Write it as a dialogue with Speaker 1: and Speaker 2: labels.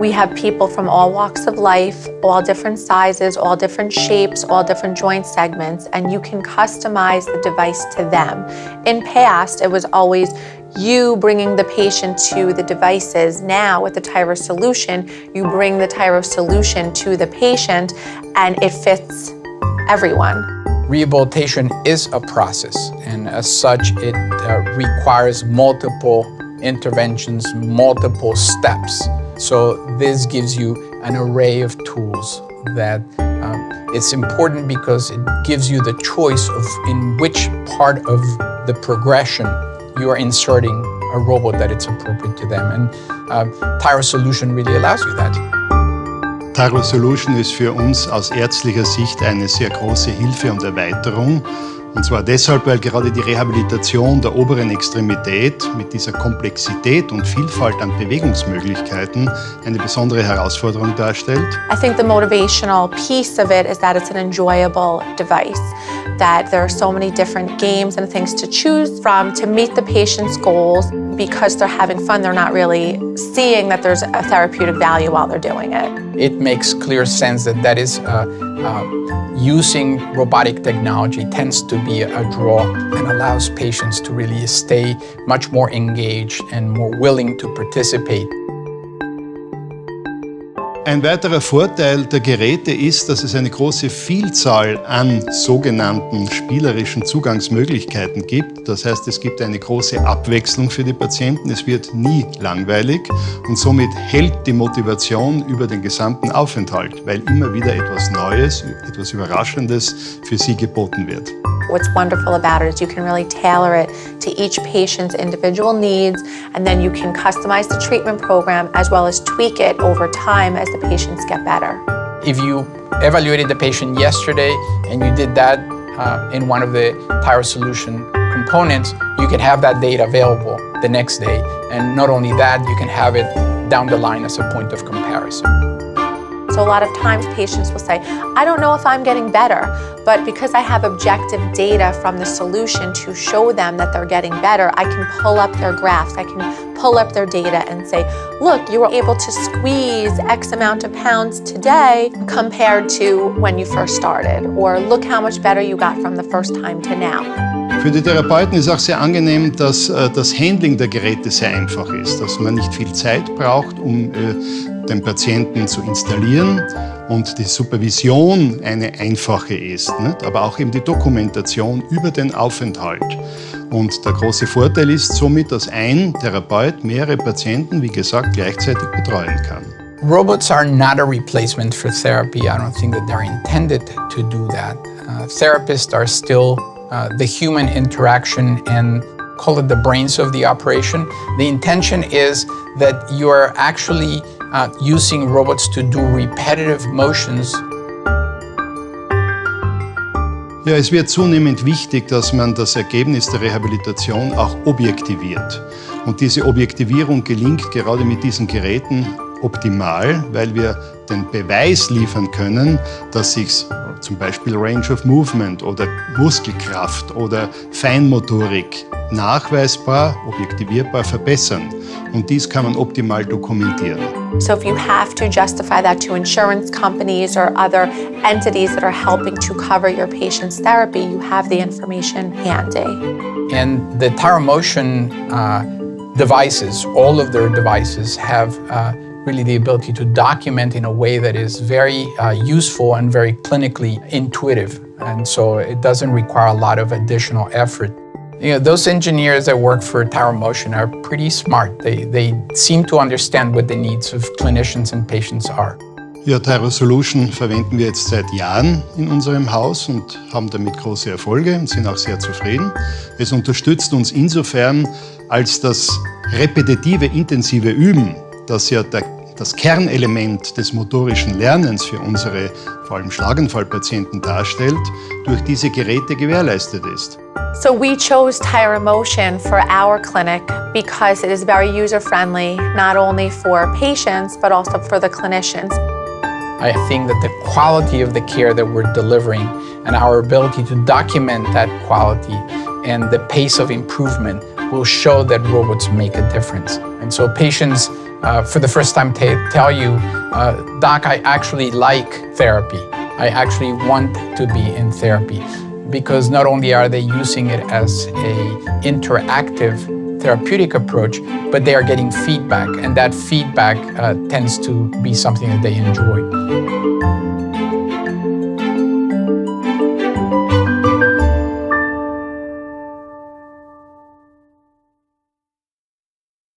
Speaker 1: We have people from all walks of life, all different sizes, all different shapes, all different joint segments, and you can customize the device to them. In past, it was always you bringing the patient to the devices. Now with the Tyrostation, you bring the Tyrostation to the patient and it fits everyone.
Speaker 2: Rehabilitation is a process, and as such, it requires multiple interventions, multiple steps. So this gives you an array of tools that it's important because it gives you the choice of in which part of the progression you are inserting a robot that it's appropriate to them. And Tyrostation really allows you that.
Speaker 3: Tyrostation ist für uns aus ärztlicher Sicht eine sehr große Hilfe und Erweiterung. Und zwar deshalb, weil gerade die Rehabilitation der oberen Extremität mit dieser Komplexität und Vielfalt an Bewegungsmöglichkeiten eine besondere Herausforderung darstellt.
Speaker 1: I think the motivational piece of it is that it's an enjoyable device, that there are so many different games and things to choose from to meet the patient's goals. Because they're having fun, they're not really seeing that there's a therapeutic value while they're doing it.
Speaker 2: It makes clear sense that is using robotic technology tends to be a draw and allows patients to really stay much more engaged and more willing to participate.
Speaker 3: Ein weiterer Vorteil der Geräte ist, dass es eine große Vielzahl an sogenannten spielerischen Zugangsmöglichkeiten gibt. Das heißt, es gibt eine große Abwechslung für die Patienten. Es wird nie langweilig und somit hält die Motivation über den gesamten Aufenthalt, weil immer wieder etwas Neues, etwas Überraschendes für sie geboten wird.
Speaker 1: What's wonderful about it is you can really tailor it to each patient's individual needs, and then you can customize the treatment program as well as tweak it over time as the patients get better.
Speaker 2: If you evaluated the patient yesterday and you did that in one of the Tyrostation components, you can have that data available the next day. And not only that, you can have it down the line as a point of comparison.
Speaker 1: So a lot of times patients will say, I don't know if I'm getting better, but because I have objective data from the solution to show them that they're getting better, I can pull up their graphs, I can pull up their data and say, look, you were able to squeeze X amount of pounds today compared to when you first started, or look how much better you got from the first time to now.
Speaker 3: Für die Therapeuten ist auch sehr angenehm, dass das Handling der Geräte sehr einfach ist, dass man nicht viel Zeit braucht, um den Patienten zu installieren und die Supervision eine einfache ist, nicht? Aber auch eben die Dokumentation über den Aufenthalt. Und der große Vorteil ist somit, dass ein Therapeut mehrere Patienten, wie gesagt, gleichzeitig betreuen kann.
Speaker 2: Robots are not a replacement for therapy. I don't think that they're intended to do that. Therapists are still the human interaction and call it the brains of the operation. The intention is that you are actually using robots to do repetitive motions.
Speaker 3: Ja, es wird zunehmend wichtig, dass man das Ergebnis der Rehabilitation auch objektiviert. Und diese Objektivierung gelingt gerade mit diesen Geräten optimal, weil wir den Beweis liefern können, dass sich zum Beispiel Range of Movement oder Muskelkraft oder Feinmotorik nachweisbar, objektivierbar verbessern. Und dies kann man optimal dokumentieren.
Speaker 1: So if you have to justify that to insurance companies or other entities that are helping to cover your patient's therapy, you have the information handy.
Speaker 2: And the Tyrostation devices, all of their devices have really the ability to document in a way that is very useful and very clinically intuitive. And so it doesn't require a lot of additional effort. You know, those engineers that work for Tyrostation are pretty smart. They seem to understand what the needs of clinicians and patients are.
Speaker 3: Ja, Tyrostation verwenden wir jetzt seit Jahren in unserem Haus und haben damit große Erfolge und sind auch sehr zufrieden. Es unterstützt uns insofern, als das repetitive, intensive Üben, das ja das Kernelement des motorischen Lernens für unsere vor allem Schlaganfallpatienten darstellt, durch diese Geräte gewährleistet ist.
Speaker 1: So we chose Tyrostation for our clinic because it is very user-friendly, not only for patients, but also for the clinicians.
Speaker 2: I think that the quality of the care that we're delivering and our ability to document that quality and the pace of improvement will show that robots make a difference. And so patients for the first time tell you, Doc, I actually like therapy. I actually want to be in therapy. Because not only are they using it as an interactive therapeutic approach, but they are getting feedback, and that feedback tends to be something that they enjoy.